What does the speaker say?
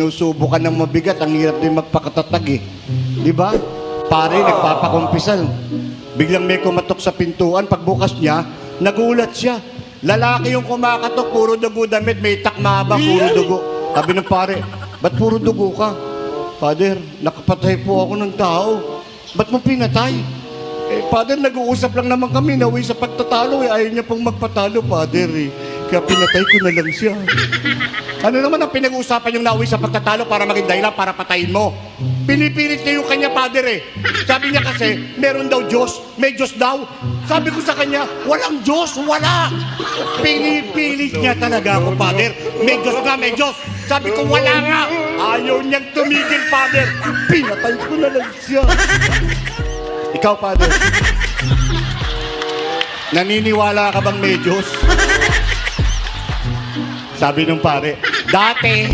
Sinusubukan ng mabigat, ang hirap din magpakatatag eh. Di ba? Pare, nagpapakumpisal. Biglang may kumatok sa pintuan, pagbukas niya, nagulat siya. Lalaki yung kumakatok, puro dugo damit, may takmaba, puro dugo. Sabi ng pare, ba't puro dugo ka? Father, nakapatay po ako ng tao. Ba't mo pinatay? Eh, Father, nag-uusap lang naman kami, naway sa pagtatalo eh. Ayaw niya pong magpatalo, Father eh. Kaya pinatay ko na lang siya. Ano naman ang pinag-uusapan yung nauwi sa pagtatalo para maging dahilan para patayin mo? Pinipilit niya yung kanya, Father eh. Sabi niya kasi, meron daw Diyos, may Diyos daw. Sabi ko sa kanya, walang Diyos, wala. Pinipilit niya talaga ako, Father. May Diyos nga, may Diyos. Sabi ko, wala nga. Ayaw niyang tumigil, Father. Pinatay ko na lang siya. Ikaw, Father, naniniwala ka bang may Diyos? Sabi nung pare, dati.